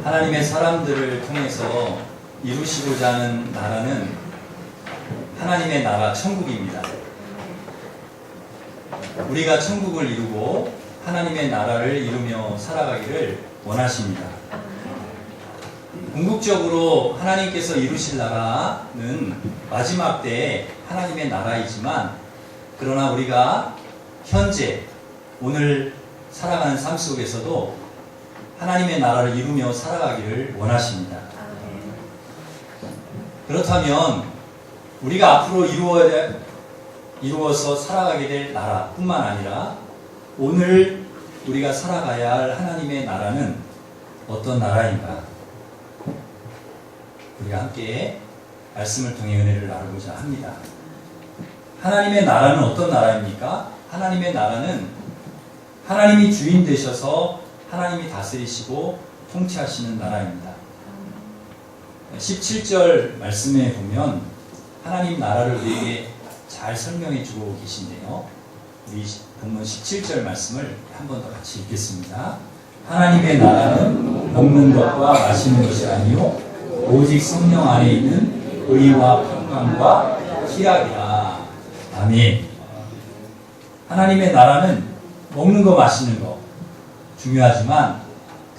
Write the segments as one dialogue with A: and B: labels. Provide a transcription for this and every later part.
A: 하나님의 사람들을 통해서 이루시고자 하는 나라는 하나님의 나라 천국입니다. 우리가 천국을 이루고 하나님의 나라를 이루며 살아가기를 원하십니다. 궁극적으로 하나님께서 이루실 나라는 마지막 때에 하나님의 나라이지만, 그러나 우리가 현재 오늘 살아가는 삶 속에서도 하나님의 나라를 이루며 살아가기를 원하십니다. 그렇다면 우리가 앞으로 이루어서 살아가게 될 나라뿐만 아니라 오늘 우리가 살아가야 할 하나님의 나라는 어떤 나라인가? 우리가 함께 말씀을 통해 은혜를 나누고자 합니다. 하나님의 나라는 어떤 나라입니까? 하나님의 나라는 하나님이 주인 되셔서 하나님이 다스리시고 통치하시는 나라입니다. 17절 말씀에 보면 하나님 나라를 우리에게 잘 설명해 주고 계신데요. 우리 본문 17절 말씀을 한 번 더 같이 읽겠습니다. 하나님의 나라는 먹는 것과 마시는 것이 아니요 오직 성령 안에 있는 의와 평강과 희락이라. 아멘. 하나님의 나라는 먹는 거 마시는 거 중요하지만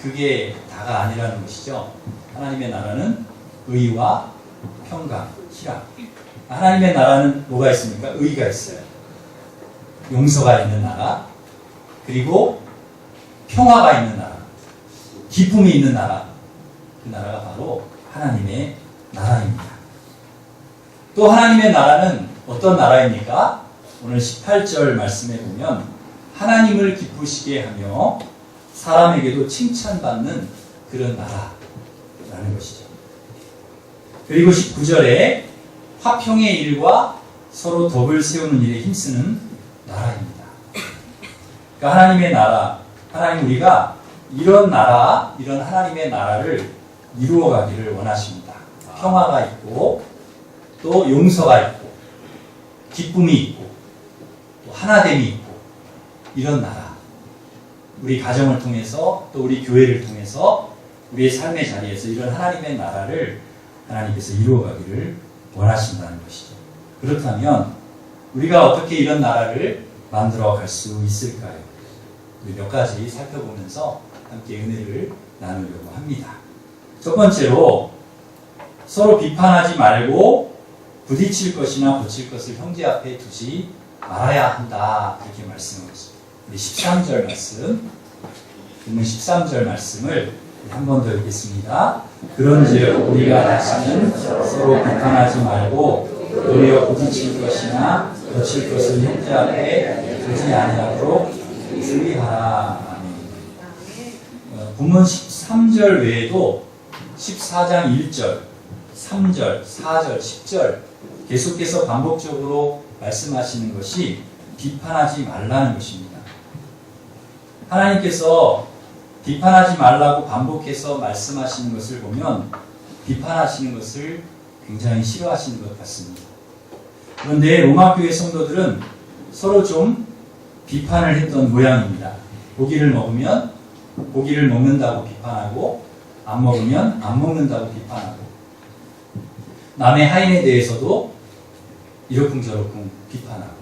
A: 그게 다가 아니라는 것이죠. 하나님의 나라는 의와 평강, 희락. 하나님의 나라는 뭐가 있습니까? 의가 있어요. 용서가 있는 나라, 그리고 평화가 있는 나라, 기쁨이 있는 나라. 그 나라가 바로 하나님의 나라입니다. 또 하나님의 나라는 어떤 나라입니까? 오늘 18절 말씀에 보면 하나님을 기쁘시게 하며 사람에게도 칭찬받는 그런 나라라는 것이죠. 그리고 19절에 화평의 일과 서로 덕을 세우는 일에 힘쓰는 나라입니다. 그러니까 하나님의 나라, 하나님 우리가 이런 나라, 이런 하나님의 나라를 이루어가기를 원하십니다. 평화가 있고 또 용서가 있고 기쁨이 있고 또 하나됨이 있고 이런 나라, 우리 가정을 통해서 또 우리 교회를 통해서 우리의 삶의 자리에서 이런 하나님의 나라를 하나님께서 이루어가기를 원하신다는 것이죠. 그렇다면 우리가 어떻게 이런 나라를 만들어 갈 수 있을까요? 우리 몇 가지 살펴보면서 함께 은혜를 나누려고 합니다. 첫 번째로 서로 비판하지 말고 부딪힐 것이나 고칠 것을 형제 앞에 두지 말아야 한다. 그렇게 말씀하고 있습니다. 우리 13절 말씀, 오늘 13절 말씀을 한 번 더 읽겠습니다. 그런즉 우리가 다시는 서로 비판하지 말고 오히려 부딪힐 것이나 고칠 것을 형제 앞에 두지 아니하도록 주의하라. 본문 13절 외에도 14장 1절, 3절, 4절, 10절 계속해서 반복적으로 말씀하시는 것이 비판하지 말라는 것입니다. 하나님께서 비판하지 말라고 반복해서 말씀하시는 것을 보면 비판하시는 것을 굉장히 싫어하시는 것 같습니다. 그런데 로마교회 성도들은 서로 좀 비판을 했던 모양입니다. 고기를 먹으면 고기를 먹는다고 비판하고 안 먹으면 안 먹는다고 비판하고 남의 하인에 대해서도 이러쿵저러쿵 비판하고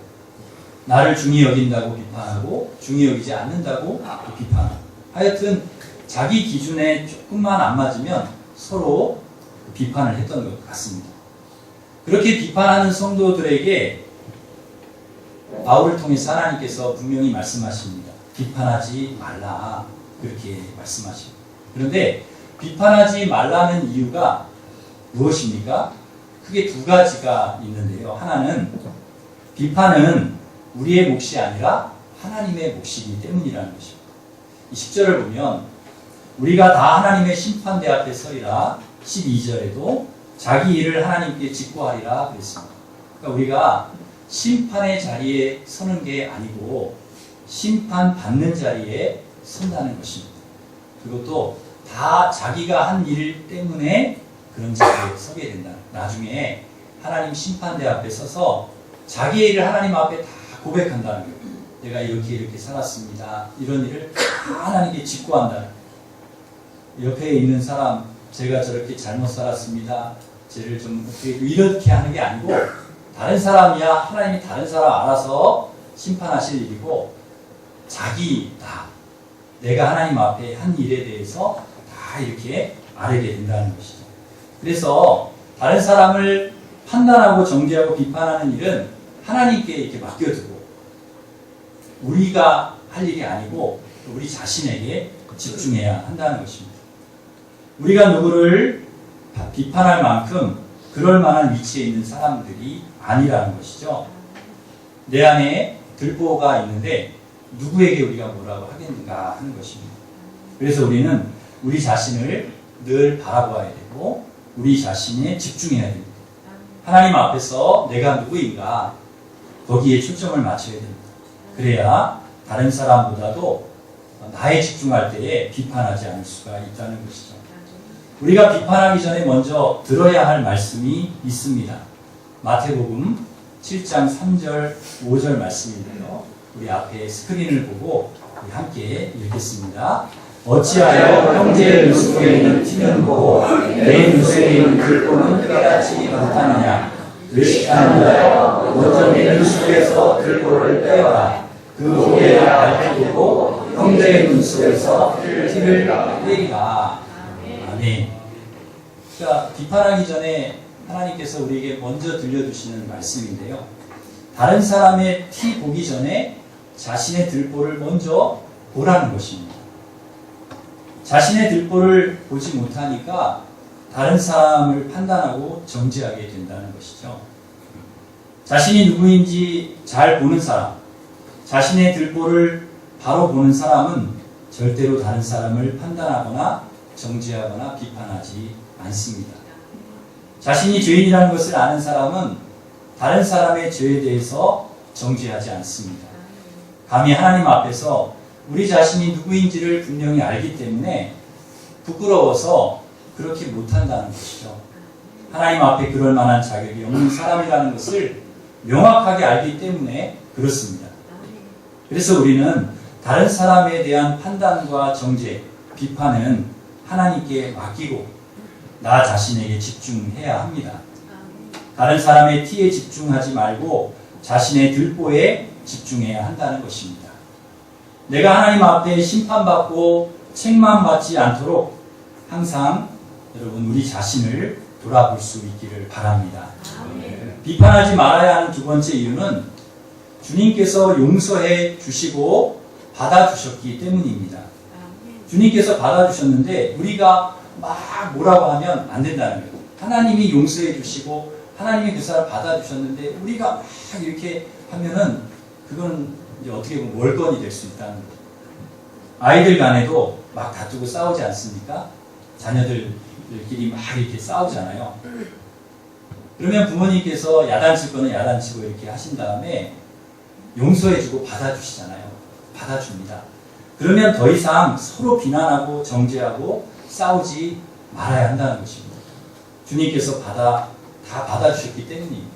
A: 나를 중히 여긴다고 비판하고 중히 여기지 않는다고 비판하고 하여튼 자기 기준에 조금만 안 맞으면 서로 비판을 했던 것 같습니다. 그렇게 비판하는 성도들에게 바울을 통해서 하나님께서 분명히 말씀하십니다. 비판하지 말라. 그렇게 말씀하십니다. 그런데 비판하지 말라는 이유가 무엇입니까? 크게 두 가지가 있는데요. 하나는 비판은 우리의 몫이 아니라 하나님의 몫이기 때문이라는 것입니다. 이 10절을 보면 우리가 다 하나님의 심판대 앞에 서리라. 12절에도 자기 일을 하나님께 직고하리라 그랬습니다. 그러니까 우리가 심판의 자리에 서는 게 아니고 심판받는 자리에 선다는 것입니다. 그것도 다 자기가 한 일 때문에 그런 자리에 서게 된다. 나중에 하나님 심판대 앞에 서서 자기의 일을 하나님 앞에 다 고백한다는 거예요. 내가 이렇게 살았습니다. 이런 일을 다 하나님께 직고한다는 거예요. 옆에 있는 사람 제가 저렇게 잘못 살았습니다. 쟤를 좀 이렇게 하는 게 아니고 다른 사람이야 하나님이 다른 사람 알아서 심판하실 일이고 자기다 내가 하나님 앞에 한 일에 대해서 다 이렇게 알게 된다는 것이죠. 그래서 다른 사람을 판단하고 정죄하고 비판하는 일은 하나님께 이렇게 맡겨두고 우리가 할 일이 아니고 우리 자신에게 집중해야 한다는 것입니다. 우리가 누구를 비판할 만큼 그럴 만한 위치에 있는 사람들이 아니라는 것이죠. 내 안에 들보가 있는데 누구에게 우리가 뭐라고 하겠는가 하는 것입니다. 그래서 우리는 우리 자신을 늘 바라봐야 되고 우리 자신에 집중해야 됩니다. 하나님 앞에서 내가 누구인가 거기에 초점을 맞춰야 됩니다. 그래야 다른 사람보다도 나에 집중할 때에 비판하지 않을 수가 있다는 것이죠. 우리가 비판하기 전에 먼저 들어야 할 말씀이 있습니다. 마태복음 7장 3절 5절 말씀인데요. 우리 앞에 스크린을 보고 우리 함께 읽겠습니다. 어찌하여 형제의 눈 속에 있는 티는 보고 내 눈 속에 있는 들보는 깨닫지 못하느냐. 의식하느냐. 먼저 내 눈 속에서 들보를 빼어라. 그 후에 알게 되고 형제의 눈 속에서 티를 빼리라. 아멘. 그러니까 비판하기 전에 하나님께서 우리에게 먼저 들려주시는 말씀인데요. 다른 사람의 티 보기 전에 자신의 들보를 먼저 보라는 것입니다. 자신의 들보를 보지 못하니까 다른 사람을 판단하고 정죄하게 된다는 것이죠. 자신이 누구인지 잘 보는 사람, 자신의 들보를 바로 보는 사람은 절대로 다른 사람을 판단하거나 정죄하거나 비판하지 않습니다. 자신이 죄인이라는 것을 아는 사람은 다른 사람의 죄에 대해서 정죄하지 않습니다. 감히 하나님 앞에서 우리 자신이 누구인지를 분명히 알기 때문에 부끄러워서 그렇게 못한다는 것이죠. 하나님 앞에 그럴 만한 자격이 없는 사람이라는 것을 명확하게 알기 때문에 그렇습니다. 그래서 우리는 다른 사람에 대한 판단과 정죄, 비판은 하나님께 맡기고 나 자신에게 집중해야 합니다. 다른 사람의 티에 집중하지 말고 자신의 들보에 집중해야 한다는 것입니다. 내가 하나님 앞에 심판받고 책망받지 않도록 항상 여러분 우리 자신을 돌아볼 수 있기를 바랍니다. 비판하지 말아야 하는 두 번째 이유는 주님께서 용서해 주시고 받아주셨기 때문입니다. 주님께서 받아주셨는데 우리가 막 뭐라고 하면 안 된다는 거예요. 하나님이 용서해 주시고 하나님이 그 사람 받아주셨는데 우리가 막 이렇게 하면은 그건 이제 어떻게 보면 월권이 될 수 있다는 거예요. 아이들 간에도 막 다투고 싸우지 않습니까? 자녀들끼리 막 이렇게 싸우잖아요. 그러면 부모님께서 야단칠 거는 야단치고 이렇게 하신 다음에 용서해주고 받아주시잖아요. 받아줍니다. 그러면 더 이상 서로 비난하고 정죄하고 싸우지 말아야 한다는 것입니다. 주님께서 다 받아주셨기 때문입니다.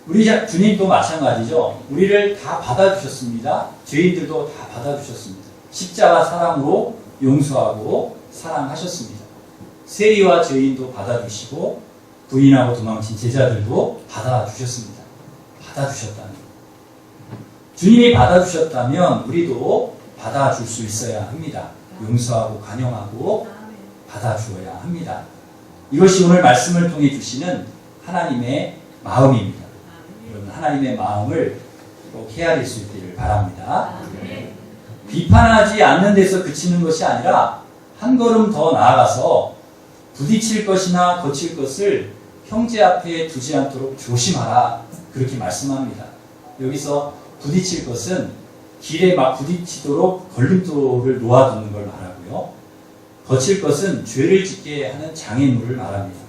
A: 우리 주님도 마찬가지죠. 우리를 다 받아주셨습니다. 죄인들도 다 받아주셨습니다. 십자가 사랑으로 용서하고 사랑하셨습니다. 세리와 죄인도 받아주시고 부인하고 도망친 제자들도 받아주셨습니다. 받아주셨다는 거예요. 주님이 받아주셨다면 우리도 받아줄 수 있어야 합니다. 용서하고 관용하고 받아주어야 합니다. 이것이 오늘 말씀을 통해 주시는 하나님의 마음입니다. 여러분 하나님의 마음을 꼭 헤아릴 수 있기를 바랍니다. 비판하지 않는 데서 그치는 것이 아니라 한 걸음 더 나아가서 부딪힐 것이나 거칠 것을 형제 앞에 두지 않도록 조심하라 그렇게 말씀합니다. 여기서 부딪힐 것은 길에 막 부딪히도록 걸림돌을 놓아두는 걸 말하고요. 거칠 것은 죄를 짓게 하는 장애물을 말합니다.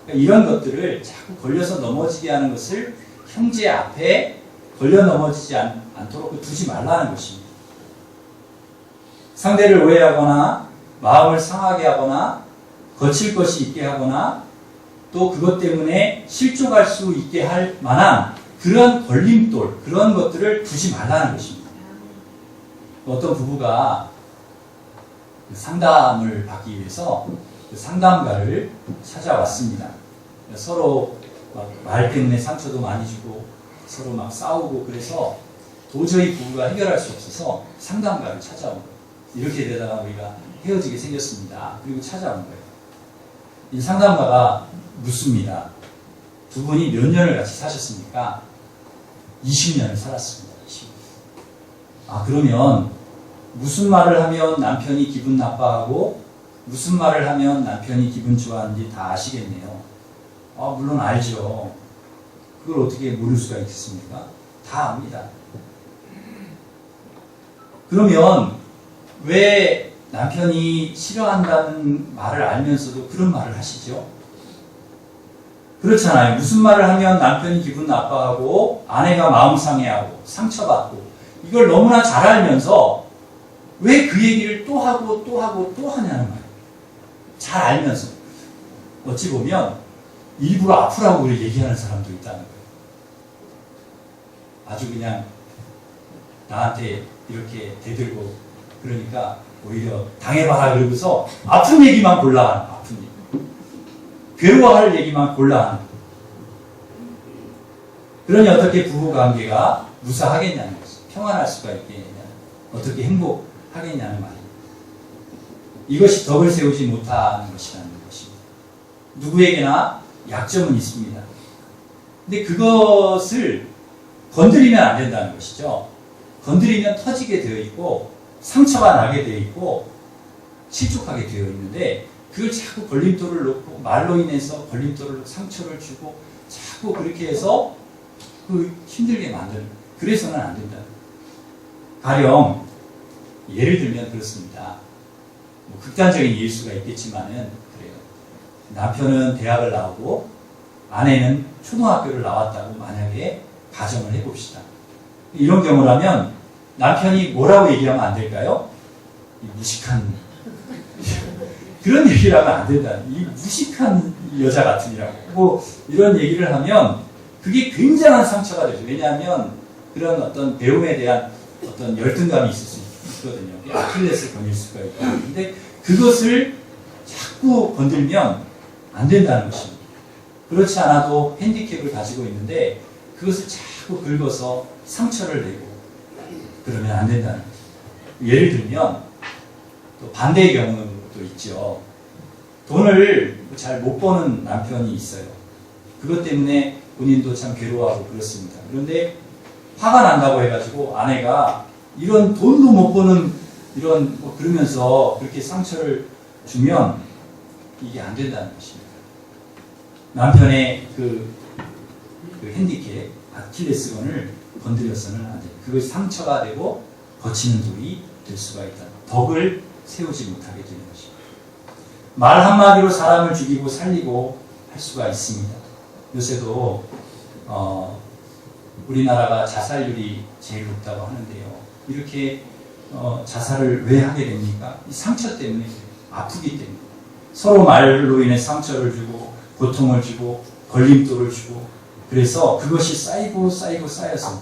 A: 그러니까 이런 것들을 자꾸 걸려서 넘어지게 하는 것을 형제 앞에 걸려 넘어지지 않도록 두지 말라는 것입니다. 상대를 오해하거나 마음을 상하게 하거나 거칠 것이 있게 하거나 또 그것 때문에 실족할 수 있게 할 만한 그런 걸림돌, 그런 것들을 두지 말라는 것입니다. 어떤 부부가 그 상담을 받기 위해서 그 상담가를 찾아왔습니다. 서로 막 말 때문에 상처도 많이 주고 서로 막 싸우고 그래서 도저히 부부가 해결할 수 없어서 상담가를 찾아온 거예요. 이렇게 되다가 우리가 헤어지게 생겼습니다. 그리고 찾아온 거예요. 이 상담가가 묻습니다. 두 분이 몇 년을 같이 사셨습니까? 20년을 살았습니다. 20년. 그러면 무슨 말을 하면 남편이 기분 나빠하고 무슨 말을 하면 남편이 기분 좋아하는지 다 아시겠네요. 물론 알죠. 그걸 어떻게 모를 수가 있겠습니까? 다 압니다. 그러면 왜 남편이 싫어한다는 말을 알면서도 그런 말을 하시죠? 그렇잖아요. 무슨 말을 하면 남편이 기분 나빠하고 아내가 마음 상해하고 상처받고 이걸 너무나 잘 알면서 왜 그 얘기를 또 하고 또 하고 또 하냐는 말이에요. 잘 알면서. 어찌 보면 일부러 아프라고 그렇게 얘기하는 사람도 있다는 거예요. 아주 그냥 나한테 이렇게 대들고 그러니까 오히려 당해봐라 그러고서 아픈 얘기만 골라하는 아픈 얘기. 괴로워할 얘기만 골라하는. 그러니 어떻게 부부관계가 무사하겠냐는 거죠. 평안할 수가 있겠냐. 어떻게 행복하겠냐는 말입니다. 이것이 덕을 세우지 못하는 것이라는 것입니다. 누구에게나 약점은 있습니다. 근데 그것을 건드리면 안 된다는 것이죠. 건드리면 터지게 되어 있고 상처가 나게 되어 있고 실족하게 되어 있는데 그걸 자꾸 걸림돌을 놓고 말로 인해서 걸림돌을 상처를 주고 자꾸 그렇게 해서 힘들게 만드는 그래서는 안 된다. 가령 예를 들면 그렇습니다. 극단적인 예일 수가 있겠지만은 그래요. 남편은 대학을 나오고 아내는 초등학교를 나왔다고 만약에 가정을 해봅시다. 이런 경우라면 남편이 뭐라고 얘기하면 안 될까요? 이 무식한 그런 얘기를 하면 안 된다. 이 무식한 여자 같으니라고 이런 얘기를 하면 그게 굉장한 상처가 되죠. 왜냐하면 그런 어떤 배움에 대한 어떤 열등감이 있을 수 있거든요. 아킬레스 건일 수가 있고. 근데 그것을 자꾸 건들면 안 된다는 것입니다. 그렇지 않아도 핸디캡을 가지고 있는데 그것을 자꾸 긁어서 상처를 내고 그러면 안 된다는 거죠. 예를 들면 또 반대의 경우도 있죠. 돈을 잘 못 버는 남편이 있어요. 그것 때문에 본인도 참 괴로워하고 그렇습니다. 그런데 화가 난다고 해가지고 아내가 이런 돈도 못 버는 이런 그러면서 그렇게 상처를 주면 이게 안 된다는 것입니다. 남편의 그 핸디캡, 아킬레스건을 건드려서는 안 돼요. 그것이 상처가 되고 거치는 돌이 될 수가 있다. 덕을 세우지 못하게 되는 것입니다. 말 한마디로 사람을 죽이고 살리고 할 수가 있습니다. 요새도 우리나라가 자살률이 제일 높다고 하는데요. 이렇게 자살을 왜 하게 됩니까? 이 상처 때문에 아프기 때문에 서로 말로 인해 상처를 주고 고통을 주고 걸림돌을 주고 그래서 그것이 쌓이고 쌓여서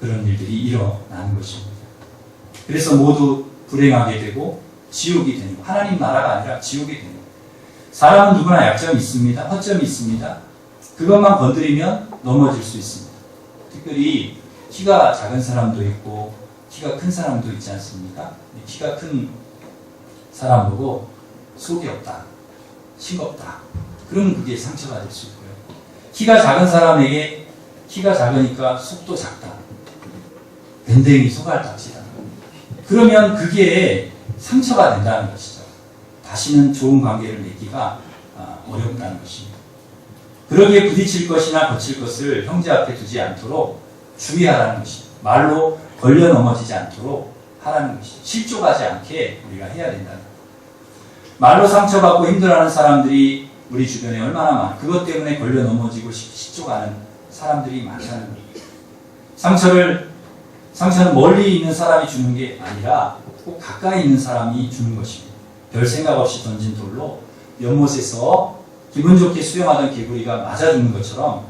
A: 그런 일들이 일어나는 것입니다. 그래서 모두 불행하게 되고 지옥이 되는 거. 하나님 나라가 아니라 지옥이 되는 거. 사람은 누구나 약점이 있습니다. 허점이 있습니다. 그것만 건드리면 넘어질 수 있습니다. 특별히 키가 작은 사람도 있고 키가 큰 사람도 있지 않습니까? 키가 큰 사람 보고 속이 없다, 싱겁다. 그러면 그게 상처가 될 수 있고요. 키가 작은 사람에게 키가 작으니까 속도 작다. 밴댕이 소갈딱지다. 그러면 그게 상처가 된다는 것이죠. 다시는 좋은 관계를 맺기가 어렵다는 것입니다. 그러기에 부딪힐 것이나 거칠 것을 형제 앞에 두지 않도록 주의하라는 것입니다. 말로 걸려 넘어지지 않도록 하라는 것이죠. 실족하지 않게 우리가 해야 된다는 것입니다. 말로 상처받고 힘들어하는 사람들이 우리 주변에 얼마나 많아. 그것 때문에 걸려 넘어지고 실족하는 사람들이 많다는 거예요. 상처는 멀리 있는 사람이 주는 게 아니라 꼭 가까이 있는 사람이 주는 것입니다. 별 생각 없이 던진 돌로 연못에서 기분 좋게 수영하던 개구리가 맞아 죽는 것처럼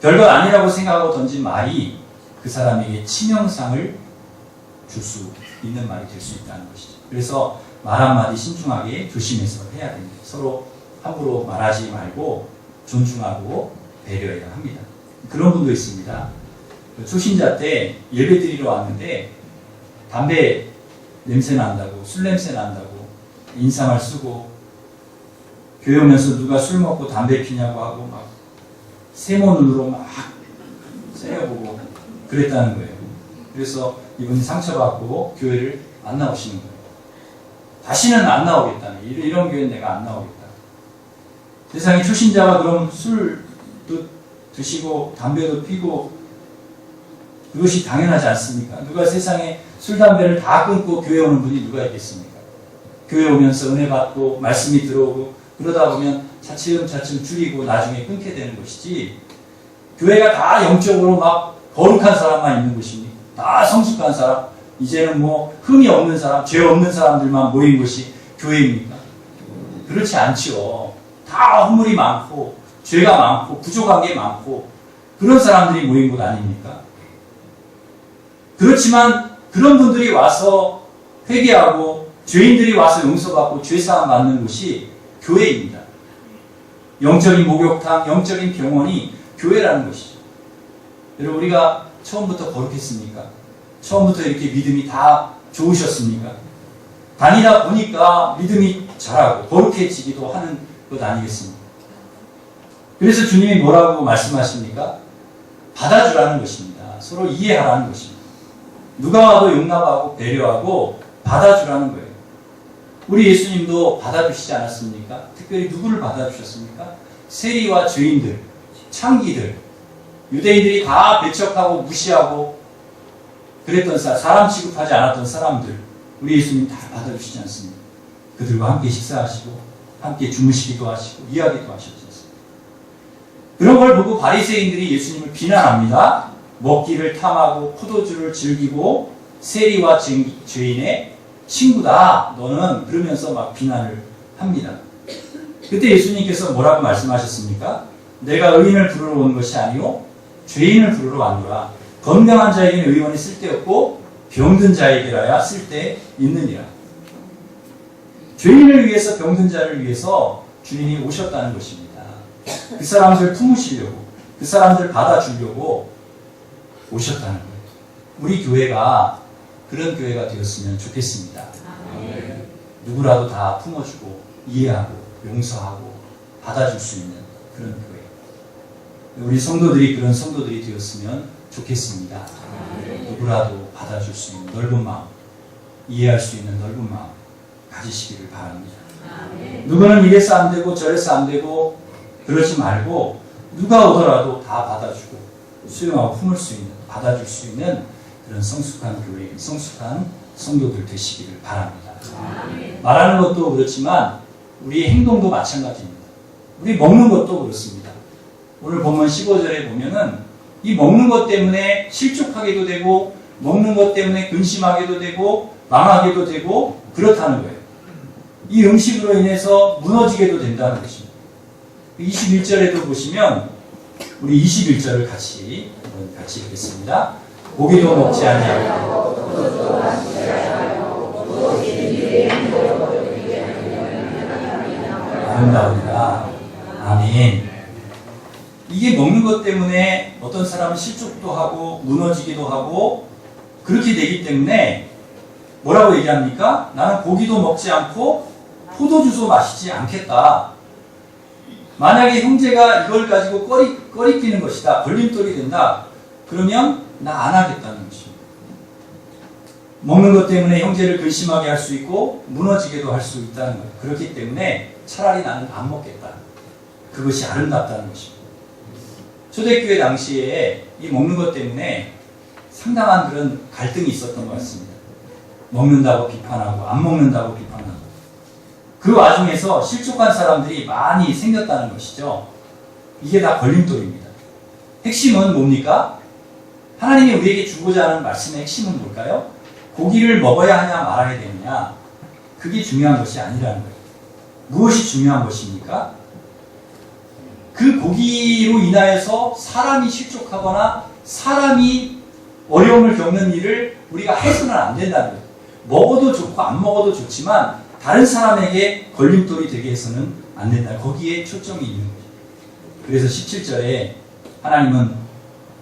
A: 별거 아니라고 생각하고 던진 말이 그 사람에게 치명상을 줄 수 있는 말이 될 수 있다는 것이죠. 그래서 말 한마디 신중하게 조심해서 해야 됩니다. 서로 함부로 말하지 말고 존중하고 배려해야 합니다. 그런 분도 있습니다. 초신자 때 예배 드리러 왔는데 담배 냄새 난다고, 술 냄새 난다고 인상을 쓰고, 교회 오면서 누가 술 먹고 담배 피냐고 하고 막 세모 눈으로 막 째려보고 그랬다는 거예요. 그래서 이분이 상처받고 교회를 안 나오시는 거예요. 다시는 안 나오겠다는, 이런 교회는 내가 안 나오겠다. 세상에 초신자가 그럼 술도 드시고 담배도 피고 그것이 당연하지 않습니까? 누가 세상에 술, 담배를 다 끊고 교회 오는 분이 누가 있겠습니까? 교회 오면서 은혜 받고 말씀이 들어오고 그러다 보면 차츰차츰 줄이고 나중에 끊게 되는 것이지, 교회가 다 영적으로 막 거룩한 사람만 있는 곳입니까? 다 성숙한 사람, 이제는 뭐 흠이 없는 사람, 죄 없는 사람들만 모인 곳이 교회입니까? 그렇지 않죠. 다 허물이 많고 죄가 많고 부족한 게 많고 그런 사람들이 모인 곳 아닙니까? 그렇지만 그런 분들이 와서 회개하고 죄인들이 와서 용서받고 죄사함 받는 곳이 교회입니다. 영적인 목욕탕, 영적인 병원이 교회라는 것이죠. 여러분, 우리가 처음부터 거룩했습니까? 처음부터 이렇게 믿음이 다 좋으셨습니까? 다니다 보니까 믿음이 자라고 거룩해지기도 하는 것 아니겠습니까? 그래서 주님이 뭐라고 말씀하십니까? 받아주라는 것입니다. 서로 이해하라는 것입니다. 누가 와도 용납하고 배려하고 받아주라는 거예요. 우리 예수님도 받아주시지 않았습니까? 특별히 누구를 받아주셨습니까? 세리와 죄인들, 창기들, 유대인들이 다 배척하고 무시하고 그랬던 사람 취급하지 않았던 사람들, 우리 예수님 다 받아주시지 않습니까? 그들과 함께 식사하시고 함께 주무시기도 하시고 이야기도 하셨지 않습니까? 그런 걸 보고 바리새인들이 예수님을 비난합니다. 먹기를 탐하고 포도주를 즐기고 세리와 죄인의 친구다 너는, 그러면서 막 비난을 합니다. 그때 예수님께서 뭐라고 말씀하셨습니까? 내가 의인을 부르러 온 것이 아니요 죄인을 부르러 왔노라. 건강한 자에게는 의원이 쓸데없고 병든 자에게라야 쓸데 있느니라. 죄인을 위해서, 병든 자를 위해서 주님이 오셨다는 것입니다. 그 사람들 품으시려고, 그 사람들 받아주려고 오셨다는 거예요. 우리 교회가 그런 교회가 되었으면 좋겠습니다. 누구라도 다 품어주고 이해하고 용서하고 받아줄 수 있는 그런 교회. 우리 성도들이 그런 성도들이 되었으면 좋겠습니다. 누구라도 받아줄 수 있는 넓은 마음, 이해할 수 있는 넓은 마음 가지시기를 바랍니다. 누구는 이래서 안 되고 저래서 안 되고 그러지 말고 누가 오더라도 다 받아주고 수용하고 품을 수 있는, 받아줄 수 있는 그런 성숙한 교회, 성숙한 성도들 되시기를 바랍니다. 말하는 것도 그렇지만 우리 행동도 마찬가지입니다. 우리 먹는 것도 그렇습니다. 오늘 본문 15절에 보면은 이 먹는 것 때문에 실족하게도 되고 먹는 것 때문에 근심하게도 되고 망하게도 되고 그렇다는 거예요. 이 음식으로 인해서 무너지게도 된다는 것입니다. 21절에도 보시면 우리 21절을 같이 읽겠습니다. 고기도 먹지 아니하고 아름다우리라. 아멘. 이게 먹는 것 때문에 어떤 사람은 실족도 하고 무너지기도 하고 그렇게 되기 때문에 뭐라고 얘기합니까? 나는 고기도 먹지 않고 포도주도 마시지 않겠다. 만약에 형제가 이걸 가지고 꺼리끼는 것이다, 걸림돌이 된다, 그러면 나 안 하겠다는 것입니다. 먹는 것 때문에 형제를 근심하게 할 수 있고 무너지게도 할 수 있다는 거예요. 그렇기 때문에 차라리 나는 안 먹겠다. 그것이 아름답다는 것입니다. 초대교회 당시에 이 먹는 것 때문에 상당한 그런 갈등이 있었던 것 같습니다. 먹는다고 비판하고 안 먹는다고 비판하고 그 와중에서 실족한 사람들이 많이 생겼다는 것이죠. 이게 다 걸림돌입니다. 핵심은 뭡니까? 하나님이 우리에게 주고자 하는 말씀의 핵심은 뭘까요? 고기를 먹어야 하냐 말아야 되느냐, 그게 중요한 것이 아니라는 거예요. 무엇이 중요한 것입니까? 그 고기로 인하여서 사람이 실족하거나 사람이 어려움을 겪는 일을 우리가 해서는 안 된다는 거예요. 먹어도 좋고 안 먹어도 좋지만 다른 사람에게 걸림돌이 되게 해서는 안 된다. 거기에 초점이 있는 거죠. 그래서 17절에 하나님은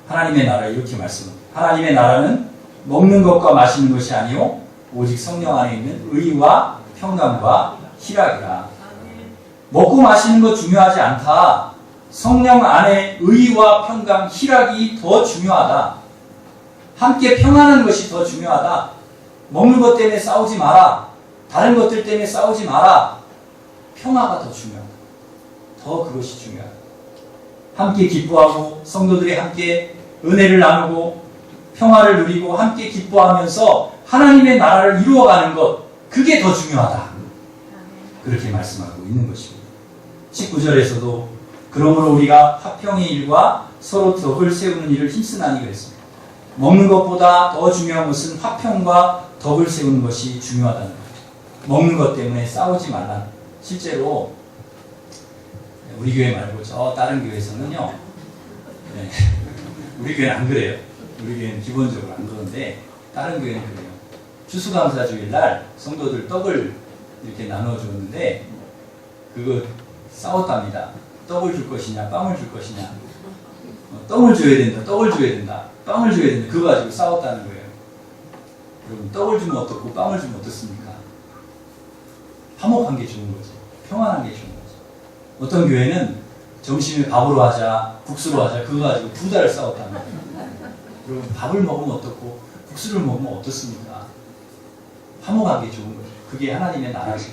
A: 하나님의 나라를 이렇게 말씀합니다. 하나님의 나라는 먹는 것과 마시는 것이 아니요 오직 성령 안에 있는 의와 평강과 희락이라. 먹고 마시는 것 중요하지 않다. 성령 안에 의와 평강, 희락이 더 중요하다. 함께 평안한 것이 더 중요하다. 먹는 것 때문에 싸우지 마라. 다른 것들 때문에 싸우지 마라. 평화가 더 중요하다. 더 그것이 중요하다. 함께 기뻐하고 성도들이 함께 은혜를 나누고 평화를 누리고 함께 기뻐하면서 하나님의 나라를 이루어가는 것, 그게 더 중요하다. 그렇게 말씀하고 있는 것입니다. 19절에서도 그러므로 우리가 화평의 일과 서로 덕을 세우는 일을 힘쓰나니 그랬습니다. 먹는 것보다 더 중요한 것은 화평과 덕을 세우는 것이 중요하다는 거죠. 먹는 것 때문에 싸우지 말라. 실제로 우리 교회 말고 저 다른 교회에서는요. 네, 우리 교회는 안 그래요. 우리 교회는 기본적으로 안 그런데 다른 교회는 그래요. 추수감사주일 날 성도들 떡을 이렇게 나눠주는데 그거 싸웠답니다. 떡을 줄 것이냐 빵을 줄 것이냐. 떡을 줘야 된다. 떡을 줘야 된다. 빵을 줘야 된다. 그거 가지고 싸웠다는 거예요. 여러분 떡을 주면 어떻고 빵을 주면 어떻습니까? 화목한 게 좋은 거죠. 평안한 게 좋은 거죠. 어떤 교회는 점심에 밥으로 하자, 국수로 하자, 그거 가지고 2달을 싸웠다는 거예요. 여러분 밥을 먹으면 어떻고 국수를 먹으면 어떻습니까? 화목한 게 좋은 거죠. 그게 하나님의 나라죠.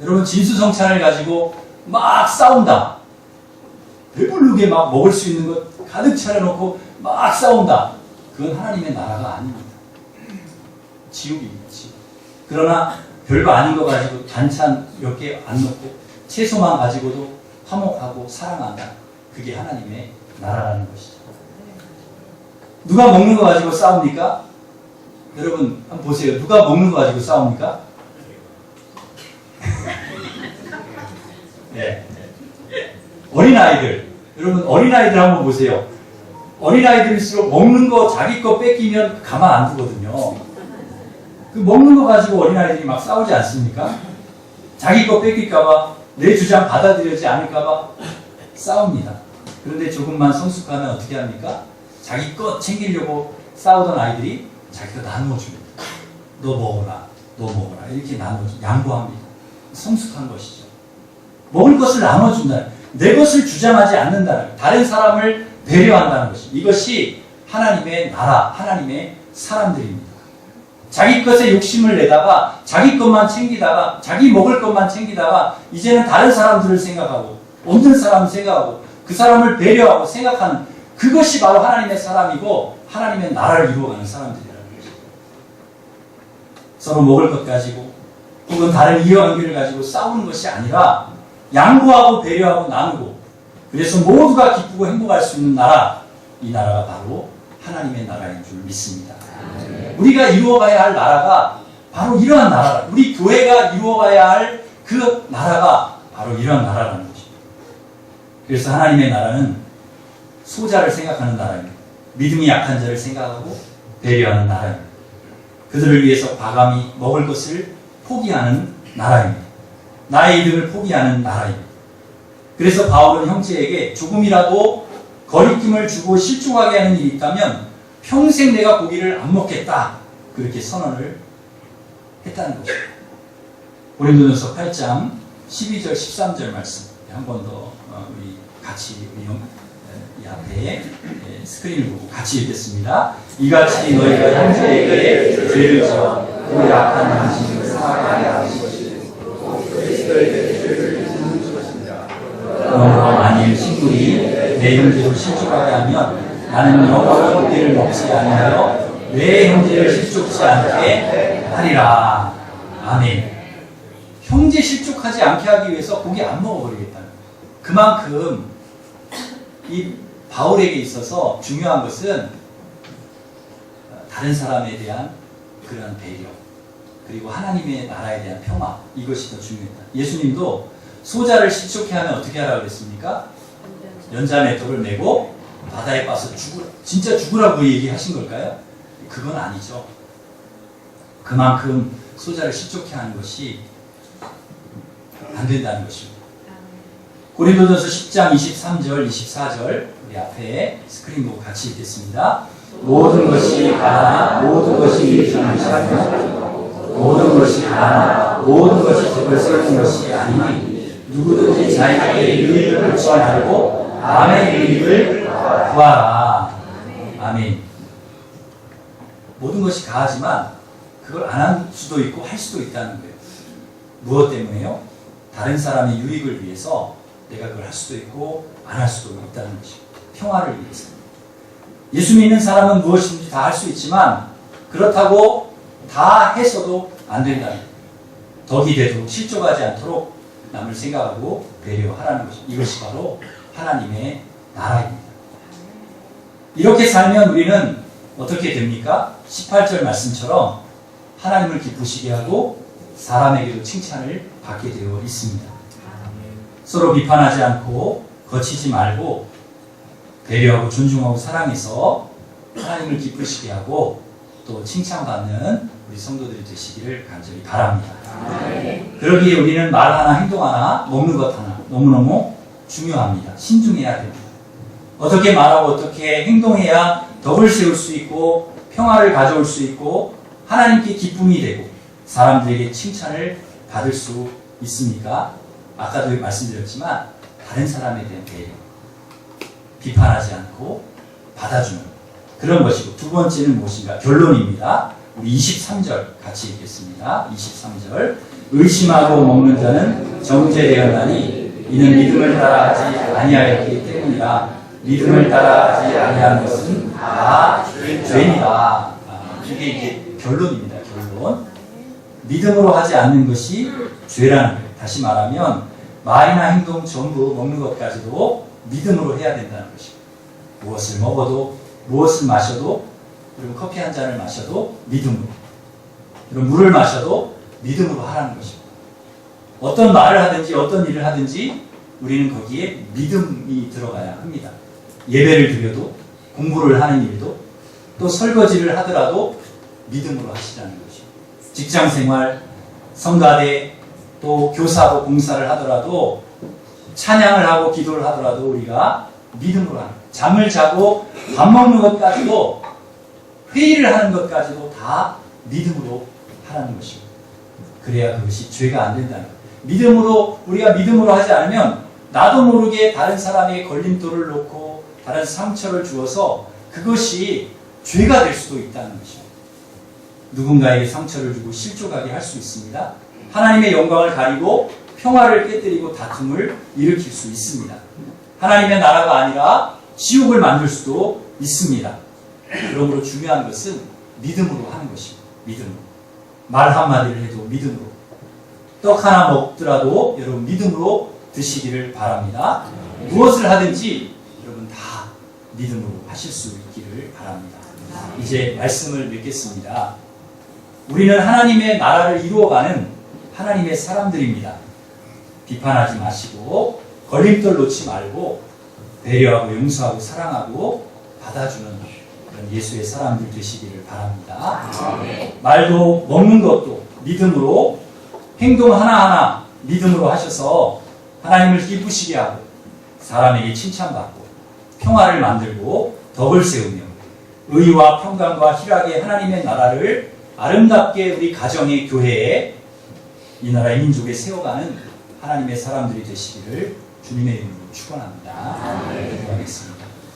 A: 여러분 진수성찬을 가지고 막 싸운다. 배부르게 막 먹을 수 있는 것 가득 차려놓고 막 싸운다. 그건 하나님의 나라가 아닙니다. 지옥입니다. 지옥. 그러나 별거 아닌 거 가지고 반찬 몇 개 안 넣고 채소만 가지고도 화목하고 사랑한다. 그게 하나님의 나라라는 것이죠. 누가 먹는 거 가지고 싸웁니까? 여러분 한번 보세요. 누가 먹는 거 가지고 싸웁니까? 네. 어린아이들. 여러분 어린아이들 한번 보세요. 어린아이들일수록 먹는 거 자기 거 뺏기면 가만 안 두거든요. 그 먹는 거 가지고 어린아이들이 막 싸우지 않습니까? 자기 거 뺏길까봐 내 주장 받아들여지지 않을까봐 싸웁니다. 그런데 조금만 성숙하면 어떻게 합니까? 자기 거 챙기려고 싸우던 아이들이 자기가 나눠줍니다. 너 먹어라. 너 먹어라. 이렇게 나눠줍니다. 양보합니다. 성숙한 것이죠. 먹을 것을 나눠준다. 내 것을 주장하지 않는다는, 다른 사람을 배려한다는 것이, 이것이 하나님의 나라, 하나님의 사람들입니다. 자기 것에 욕심을 내다가 자기 것만 챙기다가 자기 먹을 것만 챙기다가 이제는 다른 사람들을 생각하고 없는 사람을 생각하고 그 사람을 배려하고 생각하는, 그것이 바로 하나님의 사람이고 하나님의 나라를 이루어가는 사람들이라는 거죠. 서로 먹을 것 가지고 혹은 다른 이해관계를 가지고 싸우는 것이 아니라 양보하고 배려하고 나누고, 그래서 모두가 기쁘고 행복할 수 있는 나라, 이 나라가 바로 하나님의 나라인 줄 믿습니다. 우리가 이루어가야 할 나라가 바로 이러한 나라라. 우리 교회가 이루어가야 할 그 나라가 바로 이러한 나라라는 것입니다. 그래서 하나님의 나라는 소자를 생각하는 나라입니다. 믿음이 약한 자를 생각하고 배려하는 나라입니다. 그들을 위해서 과감히 먹을 것을 포기하는 나라입니다. 나의 이득을 포기하는 나라입니다. 그래서 바울은 형제에게 조금이라도 거리낌을 주고 실족하게 하는 일이 있다면 평생 내가 고기를 안 먹겠다, 그렇게 선언을 했다는 것입니다. 고린도전서 8장 12절 13절 말씀 한 번 더 우리 같이 이 앞에 스크린을 보고 같이 읽겠습니다. 이같이 너희가 형제에게 죄를 지어 그 약한 양심을 사하게 하신 것이 그리스도에게 죄를 짓는 것입니다. 그러므로 만일 친구이 내 형제를 실족하게 하면 나는 영원히 고기를 먹지 아니하여 내 형제를 실족치 않게 하리라. 아멘. 형제 실족하지 않게 하기 위해서 고기 안 먹어버리겠다는 거예요. 그만큼 이 바울에게 있어서 중요한 것은 다른 사람에 대한 그런 배려, 그리고 하나님의 나라에 대한 평화, 이것이 더 중요했다. 예수님도 소자를 실족해 하면 어떻게 하라고 그랬습니까? 연자맷돌을 메고 바다에 빠서 죽으라. 진짜 죽으라고 얘기하신 걸까요? 그건 아니죠. 그만큼 소자를 실족해 하는 것이 안 된다는 것입니다. 고린도전서 10장 23절, 24절 우리 앞에 스크린 보고 같이 읽겠습니다. 모든 것이 가난하 모든 것이 정직하며 모든 것이 가난하 모든 것이 덕을 세우는 것이 아니니 누구든지 자기의 유익을 놓지 말고 남의 유익을 구하라. 아멘. 모든 것이 가하지만 그걸 안 할 수도 있고 할 수도 있다는 거예요. 무엇 때문에요? 다른 사람의 유익을 위해서 내가 그걸 할 수도 있고 안 할 수도 있다는 것이고 평화를 위해서. 예수 믿는 사람은 무엇이든지 다 할 수 있지만 그렇다고 다 해서도 안 된다는 거예요. 덕이 되도록 실족하지 않도록 남을 생각하고 배려하라는 것입니다. 이것이 바로 하나님의 나라입니다. 이렇게 살면 우리는 어떻게 됩니까? 18절 말씀처럼 하나님을 기쁘시게 하고 사람에게도 칭찬을 받게 되어 있습니다. 서로 비판하지 않고 거치지 말고 배려하고 존중하고 사랑해서 하나님을 기쁘시게 하고 또 칭찬받는 우리 성도들이 되시기를 간절히 바랍니다. 그러기에 우리는 말 하나 행동 하나 먹는 것 하나 너무너무 중요합니다. 신중해야 됩니다. 어떻게 말하고 어떻게 행동해야 덕을 세울 수 있고 평화를 가져올 수 있고 하나님께 기쁨이 되고 사람들에게 칭찬을 받을 수 있습니까? 아까도 말씀드렸지만 다른 사람에 대한 배려, 비판하지 않고 받아주는 그런 것이고 두 번째는 무엇인가? 결론입니다. 우리 23절 같이 읽겠습니다. 23절 의심하고 먹는 자는 정죄되었나니 이는 믿음을 따라하지 아니하였기 때문이라. 믿음을 따라하지 아니하는 것은 다 죄니라. 이게 이제 결론입니다. 결론. 믿음으로 하지 않는 것이 죄라는 거예요. 다시 말하면 말이나 행동 전부 먹는 것까지도 믿음으로 해야 된다는 것입니다. 무엇을 먹어도 무엇을 마셔도 그리고 커피 한 잔을 마셔도 믿음으로 그리고 물을 마셔도 믿음으로 하라는 것입니다. 어떤 말을 하든지 어떤 일을 하든지 우리는 거기에 믿음이 들어가야 합니다. 예배를 드려도 공부를 하는 일도 또 설거지를 하더라도 믿음으로 하시라는 것입니다. 직장생활, 성가대 또 교사로 봉사를 하더라도 찬양을 하고 기도를 하더라도 우리가 믿음으로 하는 거예요. 잠을 자고 밥 먹는 것까지도 회의를 하는 것까지도 다 믿음으로 하라는 것입니다. 그래야 그것이 죄가 안 된다는 거예요. 믿음으로 우리가 믿음으로 하지 않으면 나도 모르게 다른 사람에게 걸림돌을 놓고 다른 상처를 주어서 그것이 죄가 될 수도 있다는 것입니다. 누군가에게 상처를 주고 실족하게 할 수 있습니다. 하나님의 영광을 가리고 평화를 깨뜨리고 다툼을 일으킬 수 있습니다. 하나님의 나라가 아니라 지옥을 만들 수도 있습니다. 그러므로 중요한 것은 믿음으로 하는 것입니다. 믿음으로. 말 한마디를 해도 믿음으로. 떡 하나 먹더라도 여러분 믿음으로 드시기를 바랍니다. 무엇을 하든지 여러분 다 믿음으로 하실 수 있기를 바랍니다. 이제 말씀을 맺겠습니다. 우리는 하나님의 나라를 이루어가는 하나님의 사람들입니다. 비판하지 마시고 걸림돌 놓지 말고 배려하고 용서하고 사랑하고 받아주는 그런 예수의 사람들 되시기를 바랍니다. 말도 먹는 것도 믿음으로 행동 하나하나 믿음으로 하셔서 하나님을 기쁘시게 하고 사람에게 칭찬받고 평화를 만들고 덕을 세우며 의와 평강과 희락의 하나님의 나라를 아름답게 우리 가정의 교회에 이 나라의 민족에 세워가는 하나님의 사람들이 되시기를 주님의 이름으로 축원합니다. 기도하겠습니다.